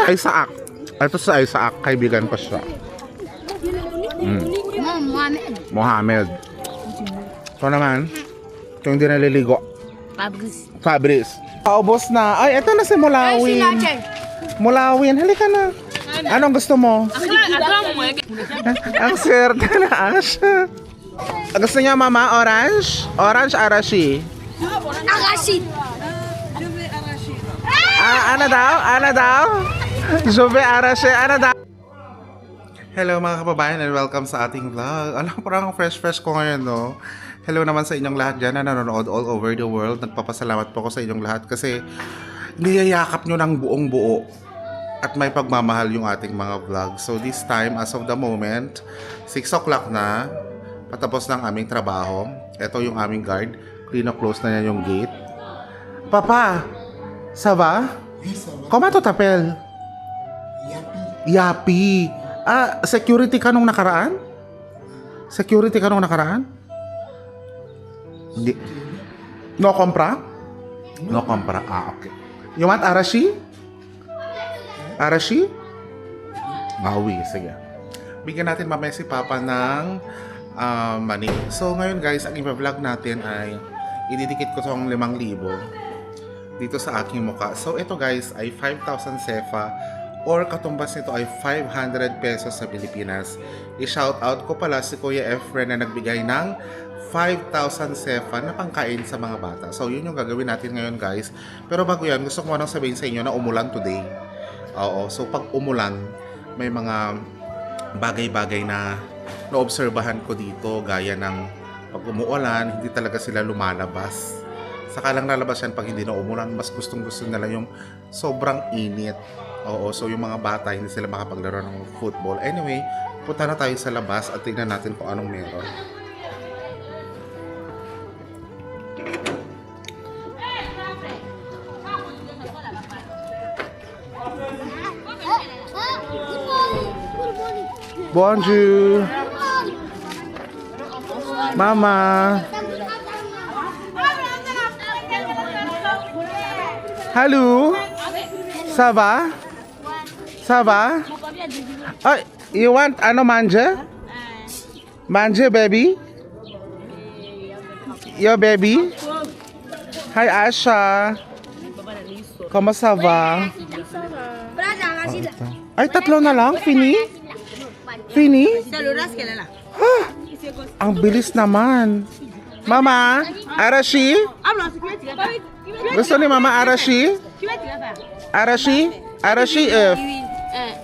Isaac. Ito sa Isaac, kaibigan ko siya. Mohamed. Ito naman. Ito yung di naliligo. Fabrice. Paubos na. Ay, ito na si Mulawin. Mulawin, halika na. Anong gusto mo? Ang swerte na Asha. Gusto niya mama, orange? Orange, arashi. Arashi. Ano daw? Ano daw? Juve arashi, ano daw? Hello mga kababayan and welcome sa ating vlog. Alam, parang fresh ko ngayon, no? Hello naman sa inyong lahat dyan na nanonood all over the world. Nagpapasalamat po ako sa inyong lahat kasi niyayakap nyo ng buong buo at may pagmamahal yung ating mga vlog. So this time, as of the moment, 6 o'clock na, patapos ng aming trabaho. Ito yung aming guard. Close na niya yung gate. Papa, ça va? Comment tu t'appelles? Yapi. Ah, security ka nung nakaraan? Security ka nung nakaraan? Hindi. No compra? No compra. Ah, okay. You want arashi? Arashi? Bawi, sige. Bigyan natin mamaya si Papa ng money. So ngayon guys, ang i-vlog natin ay ididikit ko itong 5,000 dito sa aking mukha. So ito guys ay 5,000 sefa or katumbas nito ay 500 pesos sa Pilipinas. I-shout out ko pala si Kuya Efren na nagbigay ng 5,000 sefa na pangkain sa mga bata. So yun yung gagawin natin ngayon guys. Pero bago yan, gusto ko manang sabihin sa inyo na umulan today. Oo, so pag umulan, may mga bagay-bagay na naobserbahan ko dito gaya ng pag umuulan, hindi talaga sila lumalabas. Saka lang lalabas yan pag hindi na umulan. Mas gustong-gusto nila yung sobrang init. Oo, so yung mga bata, hindi sila makapaglaro ng football. Anyway, punta na tayo sa labas at tignan natin kung anong meron. Bonjour. Mama. Hello. Ça va? Ça va? Oh, you want ano manje? Manje baby? Your baby? Hi Asha. Como ça va? Ay, tatlo na lang? Fini? Fini? Ah, ang bilis naman. Mama, arashi? Gusto ni Mama arashi? Arashi? Arashi F.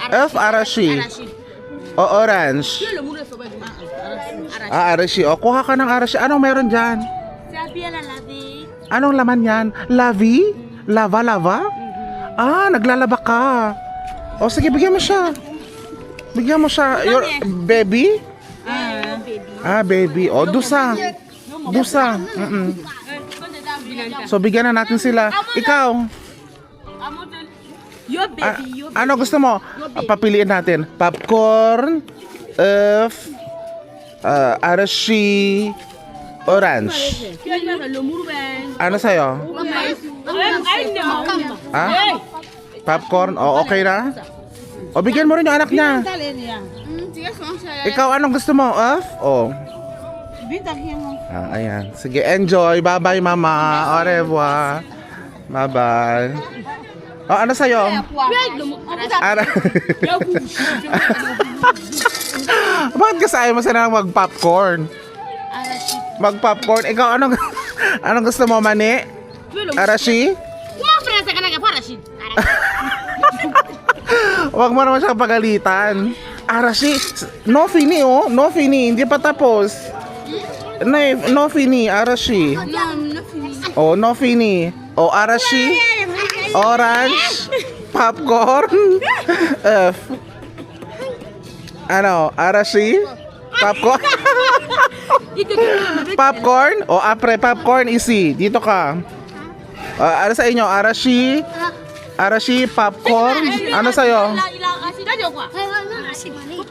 F arashi. O orange. Ah, arashi. O, kuha ka ng arashi. Anong meron dyan? Anong laman yan? Lavi? Lava? Ah, naglalaba ka. O, sige, bigyan mo siya. Bigyan mo siya. Your baby? Ah, baby. O, dusa. Dusa. So, bigyan na natin sila. Ikaw? Ano gusto mo? Papiliin natin. Popcorn, arashi, orange. Ano sa'yo? Ha? Popcorn? O, okay na? O, bigyan mo rin yung anak niya. Ikaw, anong gusto mo? O. Ah, ayan. Sige, enjoy. Bye-bye, Mama. Au revoir. Bye-bye. O, ano sa'yo? Bakit kasi ayaw mo sila ng mag-popcorn? Mag-popcorn? Ikaw, anong gusto mo, Mani? Arashi? Huwag mo naman siyang pagalitan. Arashi? No fini, oh. No fini. Hindi pa tapos. No fini. Arashi. Oh, no fini. Oh, arashi. Orange. Popcorn. F. Ano? Arashi? Popcorn? Popcorn? O, apre, popcorn, easy. Dito ka. Ano sa inyo? Arashi? Arashi, popcorn? Ano sa'yo?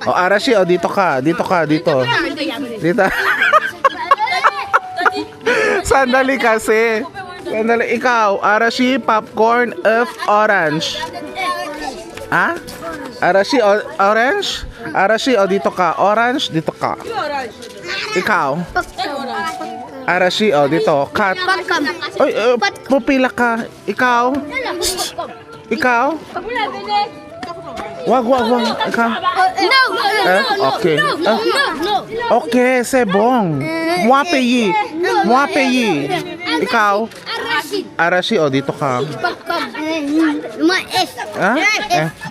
O, arashi, o, dito ka. Dito ka, dito. Dito. Sandali kasi. Sandali, ikaw. Arashi, popcorn, F, orange. Ha? Arashi, orange? Arashi, o dito ka. Orange, dito ka. Ikaw. Arashi, o dito. Cat. Oy, pupila ka. Ikaw. Ikaw. Wag. Ikaw. Okay. Okay, c'est bon. Moi paye. Ikaw. Arashi, o dito ka. Ha?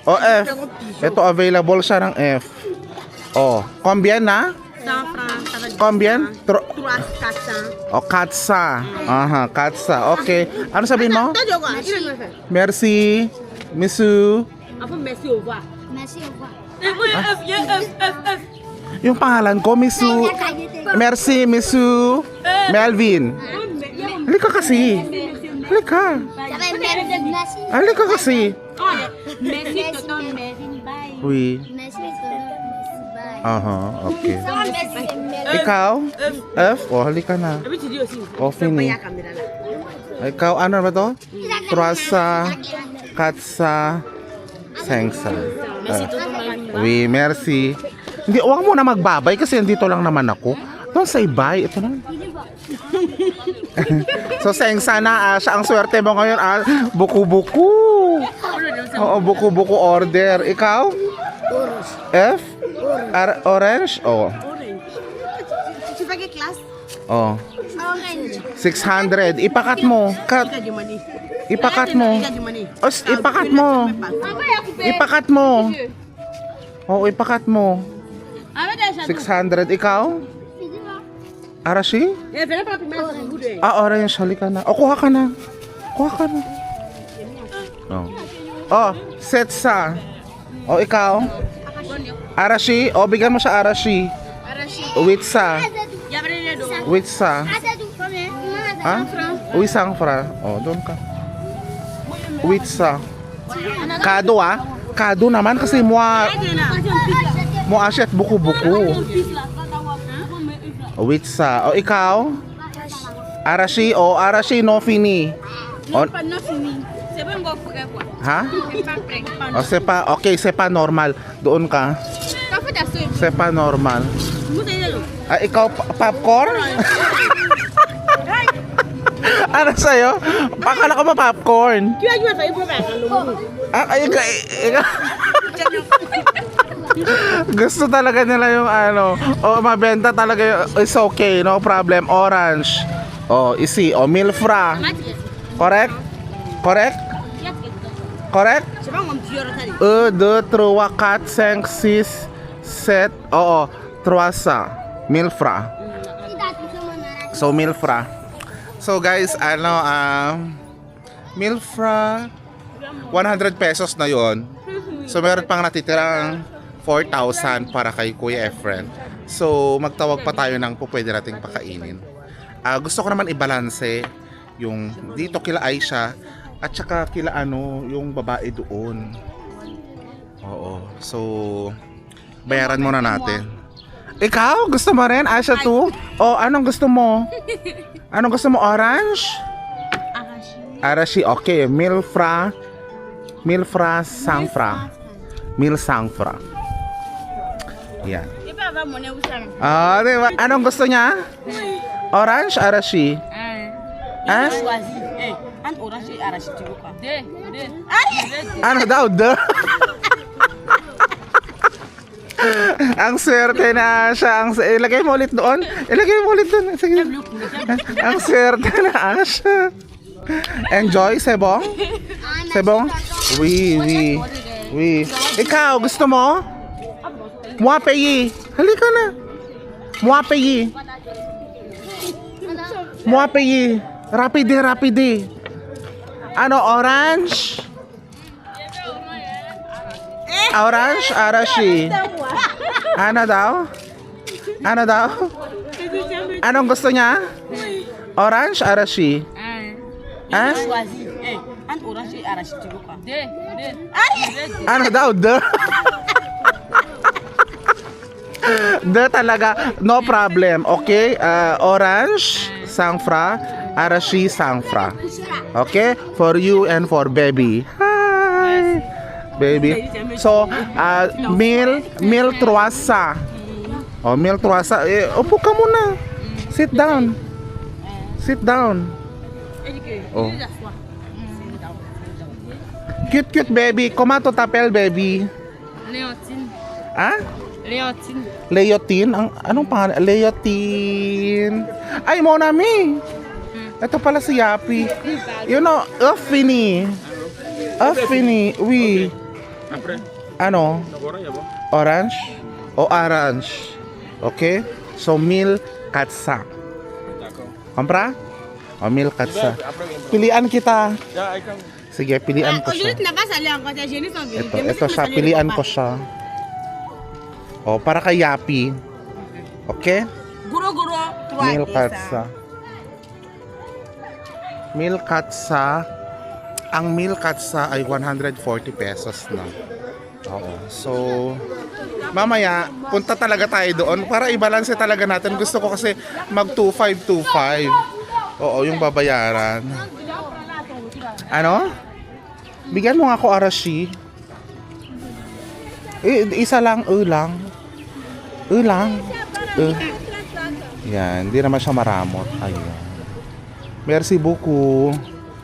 O F. Ito available siya ng F. O, combien na? Combien? O, katsa. Aha, katsa. Okay. Ano sabihin mo? Merci. Misu. Yung pangalan ko, Misu. Merci, Misu. Melvin. Halika kasi. Halika. Halika kasi. Oui. Aha, okay. Ikaw? F? O, halika na. O, fini. Ikaw, ano ba to? Trasa, katsa, sengsa. Oui, merci. Hindi, huwag mo na magbabay kasi andito lang naman ako. Don't say bye. Ito na. So, sengsa na. Siya ang swerte mo ngayon. Buku-buku. Oo, buku-buku order. Ikaw? F? Orange? Oo. Oh. 600. Ipakat mo. Ipakat mo. Ipakat mo. Ipakat mo. Oo, ipakat mo. 600. Ikaw? Arashi? Orange. Halika na. O, kuha ka na. Oh, setsa. O, ikaw? Arashi? O, bigyan mo siya Arashi. Witsa. Ha? Wisang fra. O, doon ka. Witsa. Kado Kado naman kasi mo asyat buku-buku. Witsa. O, ikaw? Arashi? O, Arashi no fini. O, ha? O, sepa. Okay, sepa normal. Doon ka. Sepa normal. Ikaw, popcorn? Ano sa'yo? Akala ko popcorn. Gusto talaga nila yung ano. O, mabenta talaga yung, it's okay, no problem. Orange. O, isi. O, milfra. Correct? Correct? 1, 2, 3, 4, 5, 6, 7. Oo, truasa. Milfra. So, milfra. So, guys, milfra, 100 pesos na yon. So, meron pang natitirang 4,000 para kay Kuya Efren. So, magtawag pa tayo ng pwede nating pakainin. Gusto ko naman ibalanse yung dito kila Aisha at saka kila yung babae doon. Oo. So, bayaran muna natin. Ikaw, gusto mo rin? Aisha too? O, anong gusto mo? Anong gusto mo? Orange? Arashi. Okay. Milfra, sangfra. Mil sangfra. Yan. Diba? Anong gusto niya? Orange, Arashi? Ano daw? Ang swerte na siya. Ilagay mo ulit doon. Sige. Ang swerte na siya. Enjoy, Sebong? Sebong? Oui. Ikaw, gusto mo? Moi paye. Halika na. Moi paye. Rapide. Ano, orange? Orange, Arashi. Ano daw? Anong gusto niya? Orange, Arashi. Ano daw? De talaga, no problem. Okay? Orange, sangfra, arashi, sangfra. Okay? For you and for baby. Hi! Baby. So, mil truasa. Oh, mil truasa. Upo ka muna. Sit down. Sit down. Oh. Cute baby. Comment tu t'appelles baby? Leontine. Ah? Leontine. Leontine? Anong pangalan? Leontine. Ay, mon ami. Ito pala si Yapi. You know, Fini. Fini. Oui. Ano? Orange? O orange? Okay? So, mil katsa. Kompra? O, mil katsa. Pilian kita. Sige, pilian ko siya. Ito siya, pilian ko siya. O, para kay Yapi. Okay? Mil katsa. Mil katsa. Ang mil katsa ay 140 pesos na. Oo. So, mamaya, punta talaga tayo doon para i-balance talaga natin. Gusto ko kasi mag 2525. Oo, yung babayaran. Ano? Bigyan mo nga ako arashi. Isa lang, lang. Lang. Yan, hindi naman siya maramot. Ayun. Merci beaucoup.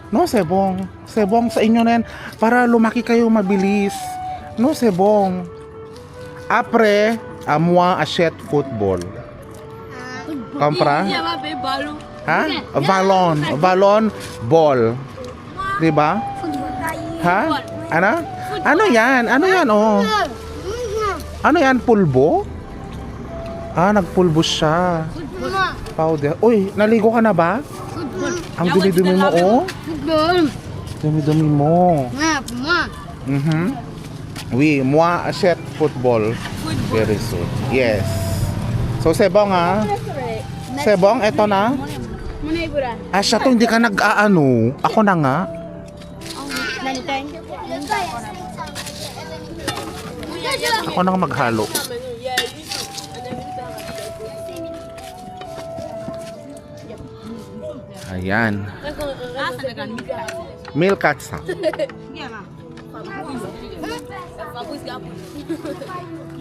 No, sebong. Sebong sa inyo na yan. Para lumaki kayo mabilis. No, sebong. Après, à moi achète football. Compra? Ha? Ballon, ball. Diba? Ha? Ano? Ano yan? Ano yan, oh? Ano yan, pulbo? Ah, nagpulbo siya. Powder. Uy, naligo ka na ba? Ang dumi-dumi mo, oh. Dumi-dumi mo. Oui, moi achète football. Very soon. Yes. So, Sebong, ha? Sebong, eto na. Ah, siya to, hindi ka nag-aano. Ako na nga. Ako na nga maghalo. Ayan. Milk katsa.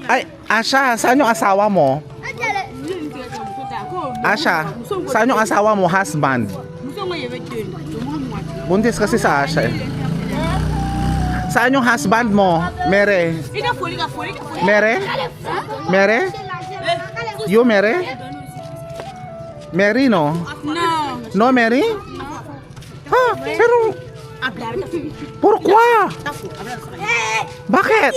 Ay, Asha, saan yung asawa mo? Asha, saan yung asawa mo? Husband. Buntis kasi sa Asha eh. Saan yung husband mo? Mere? Mere? Mere? You Mere? Mary, no? No, Mary? Ha? Pero... Pourquoi? Bakit?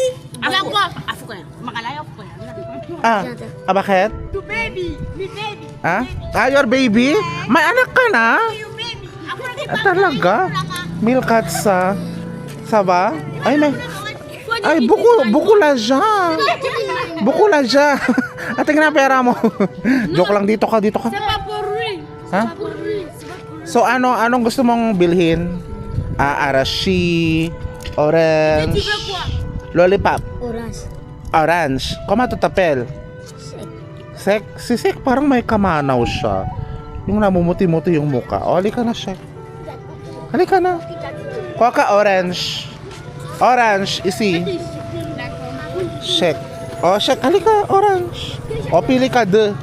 Bakit? Ah? Your baby? May anak ka na? Talaga? Milkatsa? Saba? Ay, may... Ay, buko la siya. Buko la siya. At tingnan pera mo. Joke lang, dito ka. Ha? So, anong gusto mong bilhin? Arashi, orange, lollipop. Orange. Comment tu t'appelles? Sek. Si Sek parang may kamanaw siya. Yung namumuti-muti yung muka. O, halika na, Sek. Halika na. Kuha ka orange. Orange, isi. Sek. O, Sek, halika, orange. O, pili ka, de.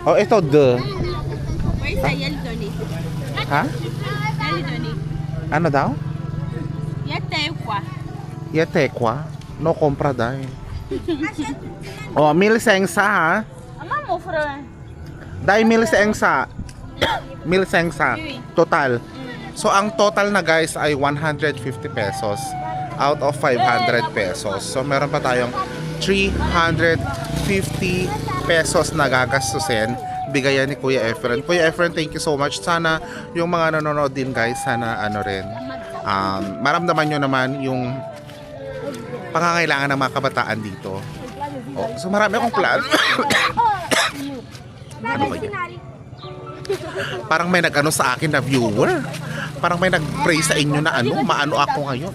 Oh, ito, de. Ha? Ano daw? Yatekwa? No compra dahil. Oh, 1,500 ha? Dahil 1,500. 1,500. Total. So, ang total na guys ay 150 pesos out of 500 pesos. So, meron pa tayong 350 pesos na gagastusin. Bigayan ni Kuya Efren. Kuya Efren, thank you so much. Sana yung mga nanonood din guys, sana ano rin, maramdaman nyo naman yung pangangailangan ng mga kabataan dito. Oh, so marami akong plan. Ano ba yan? Parang may nag-ano sa akin na viewer. Parang may nag-pray sa inyo na ano, maano ako ngayon.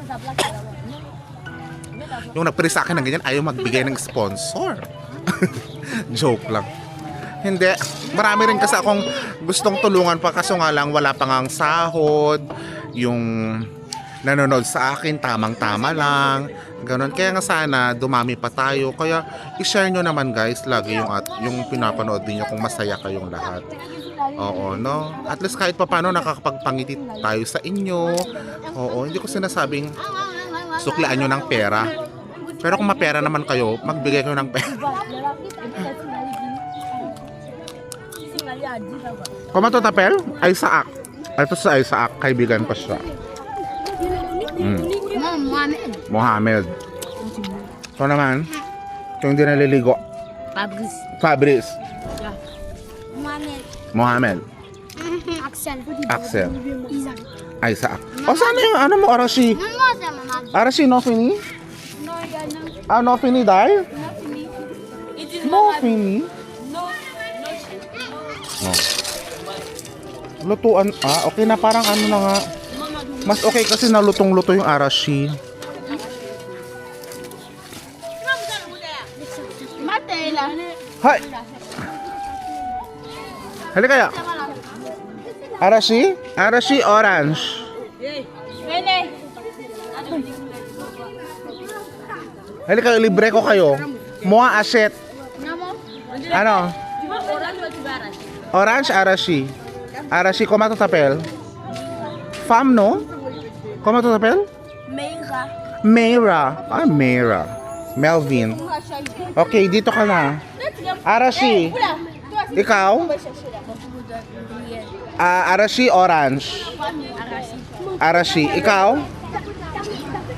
Yung nag-pray sa akin ng ganyan, ayaw magbigay ng sponsor. Joke lang. Hindi. Marami rin kasi akong gustong tulungan pa kaso nga lang wala pang ang sahod. Yung nanonood sa akin, tamang-tama lang. Ganon. Kaya nga sana dumami pa tayo. Kaya i-share nyo naman guys lagi yung pinapanood din nyo kung masaya kayong lahat. Oo, no? At least kahit pa paano nakakapagpangiti tayo sa inyo. Oo, hindi ko sinasabing suklaan nyo ng pera. Pero kung mapera naman kayo, magbigay kayo ng pera. Kumato tapel? Isaac. Ito sa Isaac, kaibigan pa siya. Mohamed. Ito naman, ito yung hindi naliligo. Fabrice. Mohamed. Axel. Isaac. O sana yung ano mo, Arashi? Arashi, no fini? Ah, no fini dahil? No fini? No. Lutuan. Ah, okay na parang ano na nga. Mas okay kasi nalutong-luto yung arashi. Hay! Hali kaya. Arashi? Arashi orange. Hali kayo, libre ko kayo. Mua aset. Ano? Orange arashi. Arashi, kumato tapel. Fam, no? Kumato tapel? Mayra. Ah, Mayra. Melvin. Okay, dito ka na. Arashi. Ikaw? Arashi orange. Arashi. Ikaw?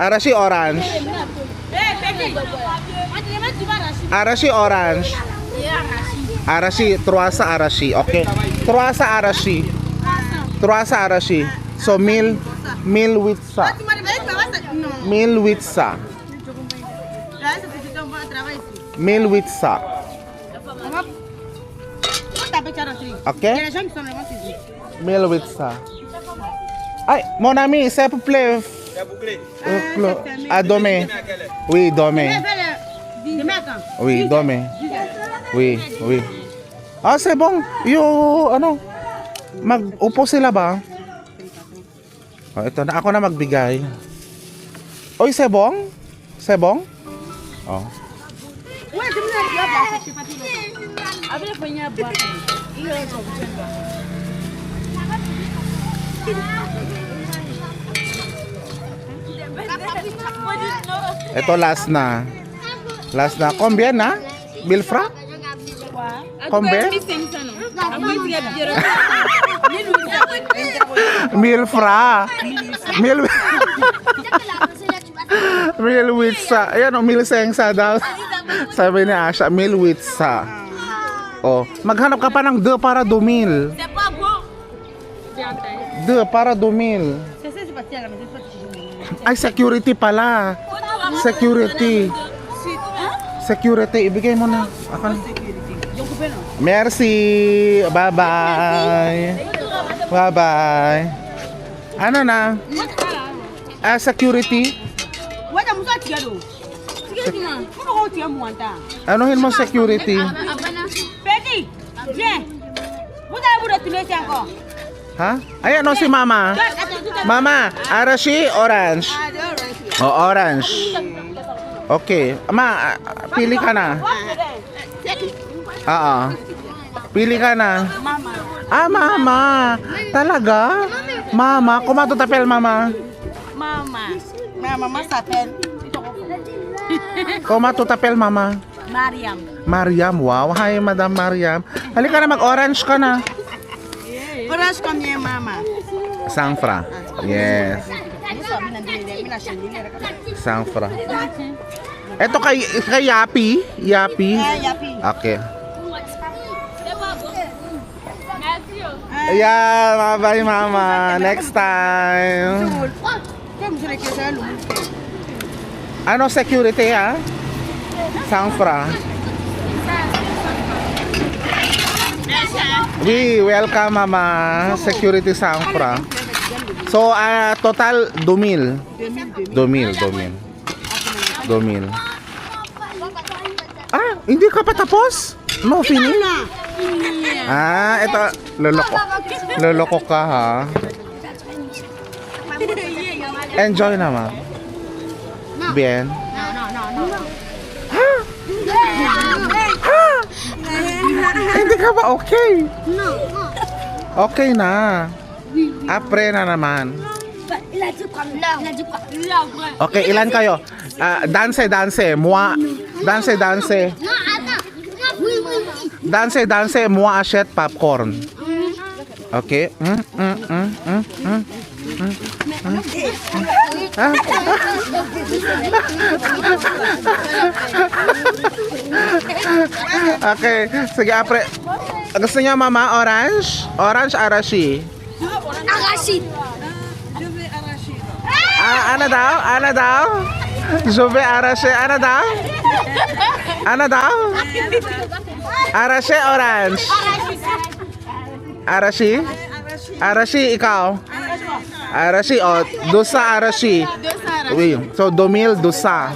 Arashi orange. Arashi orange. Arashi, truasa arashi. Okay. Truasa arashi. Truasa arashi. So meal with sa. Meal with sa. Meal with sa. Okay? Meal with sa. Ay, mon ami, c'est pour plaît. Dome. Oui, dome. Oui, dome. Oui, oui. Ah, c'est bon. Ano? Mag-upo sila ba? Oh, ito na. Ako na magbigay. Oy, c'est bon? C'est bon? Oh. Ito last na. Last na. Combien na? Bilfra? Combien? Milfra. Mil with sa. Ayan o, mil sengsa daw. Sabi ni Asha, mil with sa. Oh, maghanap ka pa ng de para dumil. De para dumil. Ay, security pala. Security. Security, ibigay mo na. Ako. Merci. Bye-bye. Bye-bye. Ano na? Security. Anuhin mo security. Ha? Ayan o si Mama. Mama, arashi, orange. Oh, orange. Okay. Ma, pili ka na. Oo. Pili ka na. Ah, Mama. Talaga? Mama. Kumato tapel, Mama. Mama sapel. Kumato tapel, Mama. Mariam. Mariam, wow. Hi, Madam Mariam. Halika na, mag-orange ka na. Orange kami mama. Sangfra. Yes. Sangfra. Ito kay Yapi. Yapi. Yapi. Okay. Yeah, bye Mama. Next time. Ano security ha? Sangfra. We welcome Mama. Security Sangfra. So, total 2,000. 2,000. Ah, hindi ka pa tapos? No, finish? Ito, loloko ka ha. Enjoy naman. Bien. Hindi ka ba okay? Okay na. Apre na naman. Okay, ilan kayo? Dance. Moi achète popcorn. Okay. Okay, sige apre. Gusto niyo mama orange? Orange arashi. Ano daw? Jove arashi, ano daw? Arashi orange. Arashi, ikaw? Arashi, dosa arashi. Oui, so 2,000 dosa.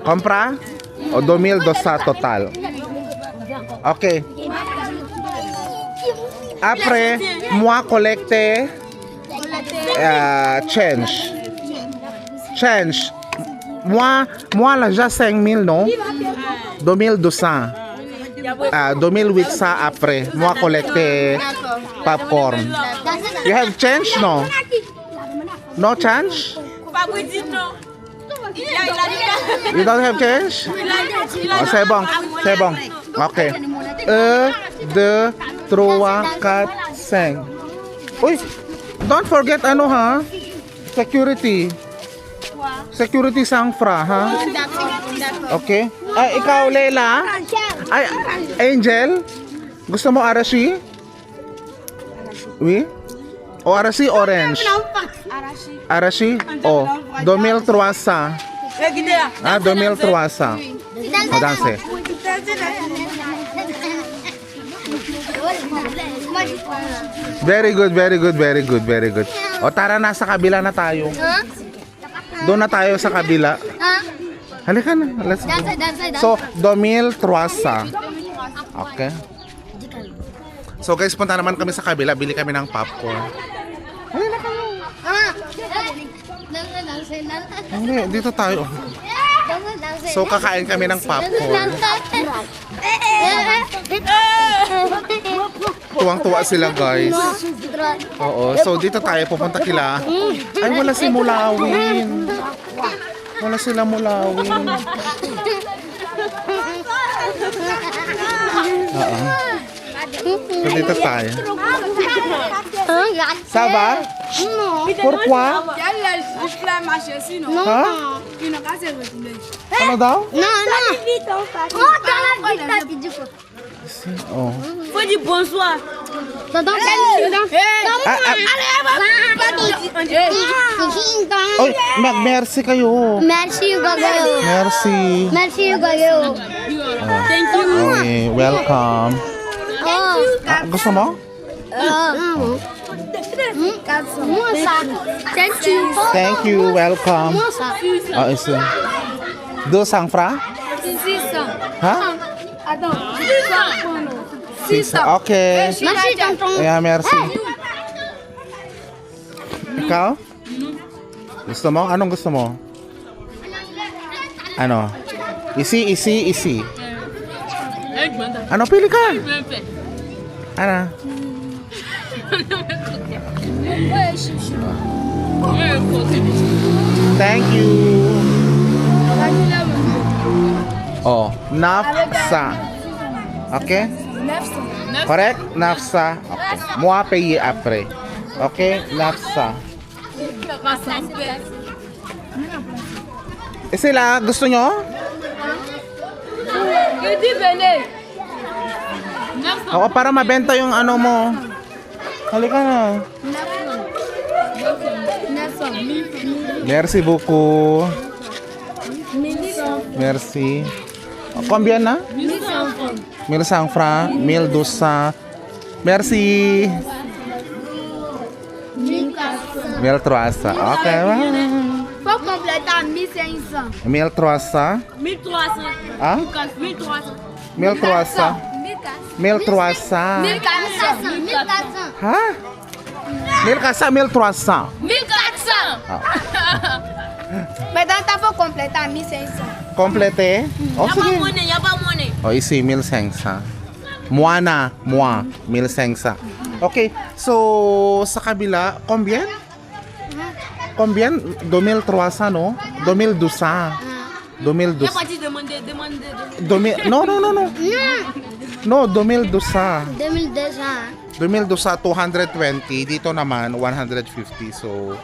Compra? O 2,000 dosa total. Okay. Après, moi collecte change. Moi là déjà 5,000 non? 2,200. 2,800 après. Moi collecte popcorn. You have change no? No change? You don't have change? Oh, c'est bon. Okay. 1, 2, 3, 4, 5. Uy, don't forget ano ha? Security. Security sangfra ha? Okay. Ay, ikaw Leila? Ay, Angel? Gusto mo arashi? Oui? O arashi orange? Arashi? O, 2,300. 2,300. O, danse. Very good. O, tara na, sa kabila na tayo. Doon na tayo sa kabila. Halika na, let's go. So, 2,300. Okay. So guys, punta naman kami sa kabila, bili kami ng popcorn. Halika kayo. Hindi, dito tayo. So kakain kami ng popcorn. Tuwang-tuwa sila guys. Oo, so dito tayo pupunta kila. Ay, wala si Mulawin. Wala sila Mulawin. Oo. So dito tayo. Ça va? Pourquoi? Ha? Ano daw? Oh. Faut dire bonsoir. Oy, mag-merci kayo. Merci Gagayo. Merci. Merci Gagayo. Thank you. Okay, welcome. Gusto mo? Thank you. Thank you, welcome. Oh, ito. 200 francs? Ha? Okay. Merci tonton. Yeah, merci. Ikaw? Gusto mo? Anong gusto mo? Ano? Isi. Ano, pili ka? Ano? Thank you. Oh, nafsa. Okay? Correct? Nafsa. Okay. Moi payer après. Okay? Nafsa. Sila, gusto nyo? Oo, para mabenta yung ano mo. Halika na. Merci beaucoup. Merci. Combien na? 1,100 francs. 1,200. Merci. 1300. Okay. Faut compléter à 1500. 1300. 1300. Ah? 1300. 1300. 1300. 1400. Ha? 1400, 1300. 1400. Ah. Maintenant, il faut compléter à 1500. Komplete? O, sige. Il n'y a pas monnaie. O, isi, 1500. Moana, moi, 1500. Okay, so, sa kabila, combien? Combien? 2300, no? 2200. 2200. No. No, 2200. 2200. 2200, 220. Dito naman, 150. So,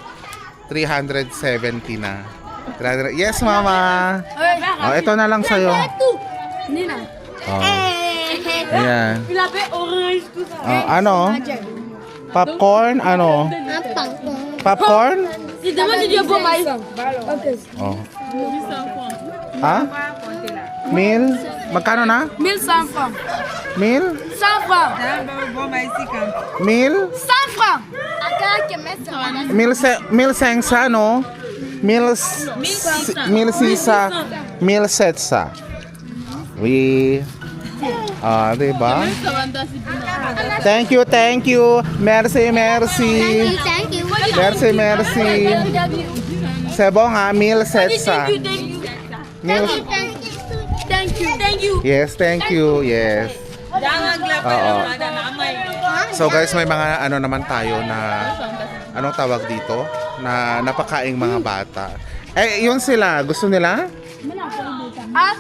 370 na. 300. Yes, mama. Oh, ito na lang sa'yo. Nina. Oh. Ayan. Il avait orange, tout ça. Oh, ano? Popcorn? Ano? Un pangkong. Popcorn? Il demande si Dieu pour maïs. Oh. Ha? Mil? Magkano na? 1100 francs. Mil? 100 francs. Mil? 100 francs. Mil sengsa, no? Mil sisa. Mil setsa. Diba? Thank you. Merci. Thank you. Merci. Sebo nga, mil setsa. Mil... Thank you. Yes, thank you. Yes. Oo. So guys, may mga ano naman tayo na anong tawag dito? Na napakaing mga bata. Eh, yun sila. Gusto nila? Ah,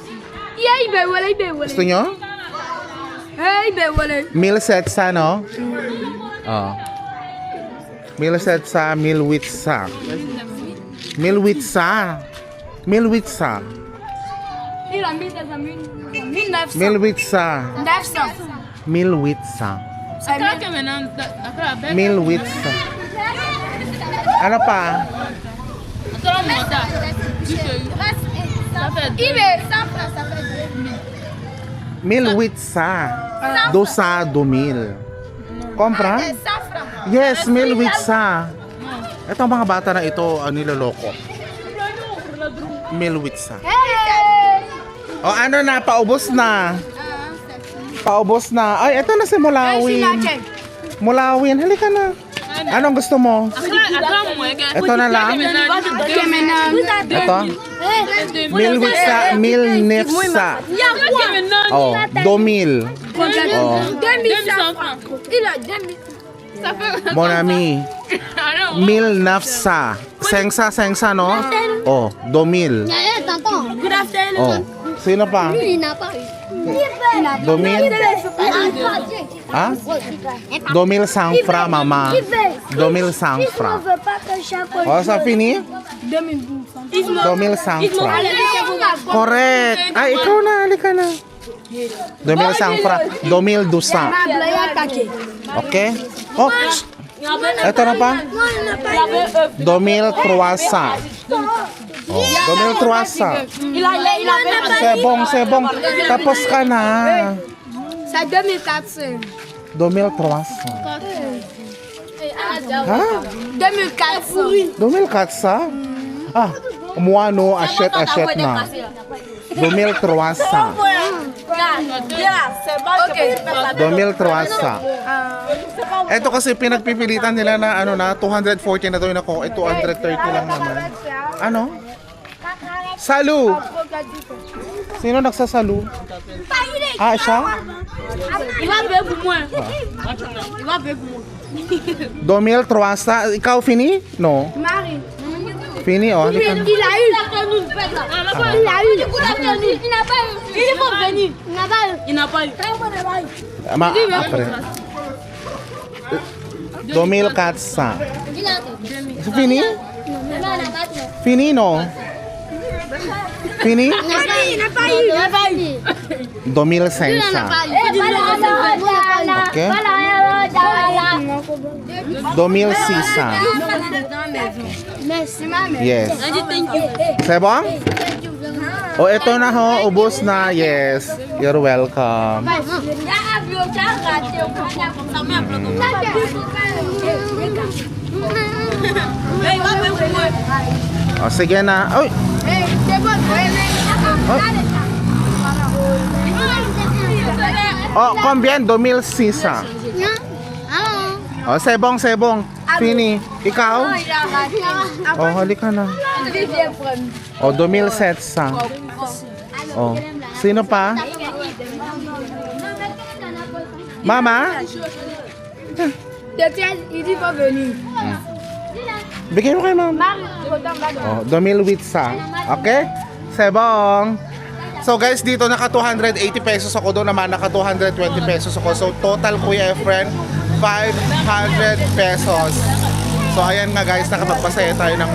yeah, wala. Gusto nyo? Hey, wala. Meal set sa, no? Oh. Meal set sa, meal with sa. Meal with sa. Meal with sa. Il a mis dans 1900. Meal with sa. 900. Meal with sa. Akala que maintenant, akala bem. Meal with sa. Ano pa? Akala monta. Ça fait Il est 100 francs, ça fait 2000. Meal with sa. Dosa, dumil. Kompra? 100 francs. Yes, meal with sa. Ito ang mga bata na ito, niloloko. Meal with sa. Hey! O ano na, paubos na. Paubos na. Ay, ito na si Mulawin. Mulawin, halika na. Anong gusto mo? Akala mo que. Ito na lang. Ok, maintenant. Ito. Meal with sa, meal nefsa. Oh, 2000. Oh, 2100 francs. Il a 2000. Ça fait. mon ami. Alors, Meal nafsa. Sengsa, no? Oh, 2000. Tonton. Good afternoon. Oh, sino pa? Lui, il n'a pas eu. 2000? Ah? 2000 sang fra, mama. 2000 sang fra. Oh, sa fini? 2000 sang fra. Correct. Ay, ikaw na, halika na. 2000 sang fra. 2000 dusa. Okay? Oh, eto na pa? 2000 croissant. Oh, 2000 croissant. Sebong. Tapos ka na. C'est 2400. 2000 croissant. Ha? 2400. 2000 katsa? Ah, umuano, asyet na. 2000 croissant. 2000 croissant. Ito kasi pinagpipilitan nila na ano na 240 na daw yun ako. 230 lang naman. Ano? Salu! Sino nagsasalu? Ah, siya? Il va payer pour moi. Il va payer pour moi. 2000 croissant. Ikaw, Fini? No. Marie. Fini, oh. Il a eu. Il a eu. Il n'a pas eu. Il faut venir. Il n'a pas eu. Il n'a pas eu. Apre. 2000 katsa. Fini? Fini, no? Fini? Il n'a pas eu. Il n'a pas eu. 2000 sensa. Voilà. Okay? Voilà. 2006. Merci, ma mère. Yes. Thank you. C'est bon? Oh, ito na ho. Ubos na. Yes. You're welcome. Oh, sige na. Uy! Oh, combien? 2006. Oh, sebong, sebong. Fini. Ikaw? Oh, halika na. Oh, 2007. Oh. Sino pa? Mama? Il dit pas venir. Bigay mo kay mama. Oh, 2008. Okay? Sebong. So guys, dito naka 280 pesos ako, doon naman naka 220 pesos ako. So total, Kuya Efren, 500 pesos. So ayan nga guys, nakapagpasaya tayo ng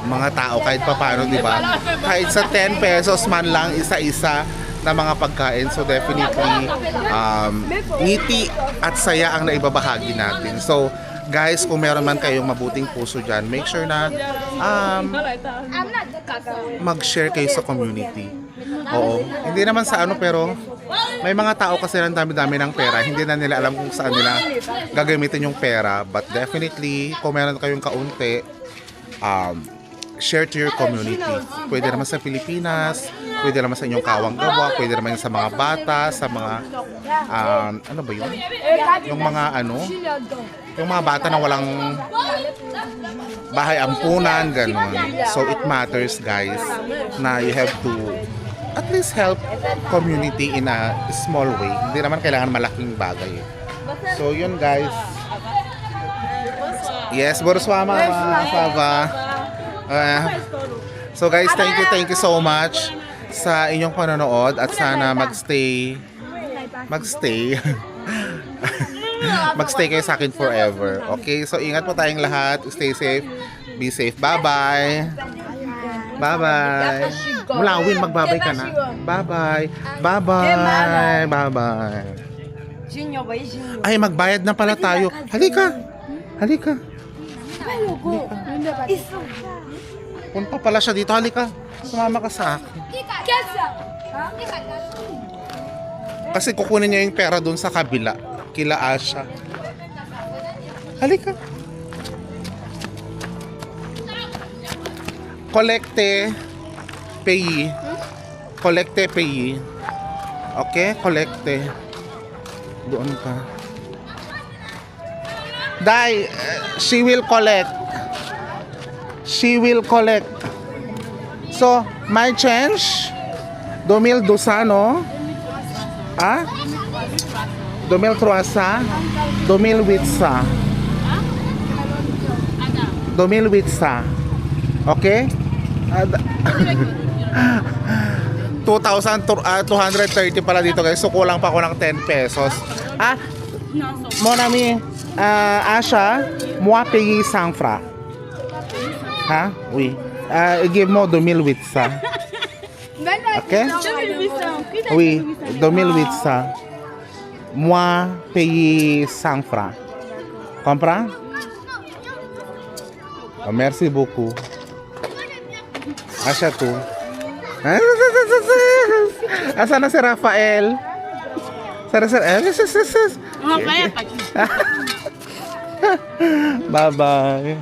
mga tao kahit pa paano, di ba? Kahit sa 10 pesos man lang, isa-isa na mga pagkain. So definitely, ngiti at saya ang naibabahagi natin. So guys, kung meron man kayong mabuting puso dyan, make sure na mag-share kayo sa community. Oo, hindi naman sa ano, pero may mga tao kasi ng dami-dami ng pera, hindi na nila alam kung saan nila gagamitin yung pera. But definitely, kung meron kayong kaunti, share to your community. Pwede naman sa Pilipinas, pwede naman sa inyong kawang-gawa, pwede naman sa mga bata, sa mga ano ba yun? Yung mga ano, yung mga bata na walang bahay ampunan, gano'n. So it matters guys na you have to at least help community in a small way. Hindi naman kailangan malaking bagay. So yun guys. Yes, Boroswama, Fava. So guys, thank you so much sa inyong panonood at sana magstay magstay kayo sa akin forever. Okay, so ingat po tayong lahat. Stay safe. Be safe. Bye-bye. Bye-bye. Mulawin, magbabay ka na. Bye-bye. Bye-bye. Bye-bye. Ay, magbayad na pala tayo. Halika. Halika. Punta pala siya dito. Halika. Sumama ka sa akin. Kasi kukunin niya yung pera doon sa kabila. Kila Asha. Halika. Collecte, payi. Collecte, payi. Okay? Collecte. Doon ka. Dai, she will collect. She will collect. So, my change. 2012, no? Ah? 2003, 2008. 2008. Okay? 2,230 pala dito guys. So kulang pa ako ng 10 pesos. Ah, mon ami, Asha, moi payer 100 francs. Ha? Oui. Give mo 2008. Okay? Oui, 2008. Moi payer 100 francs. Comprends? Oh, merci beaucoup. Asha tu. Asa na si Rafael? Bye bye.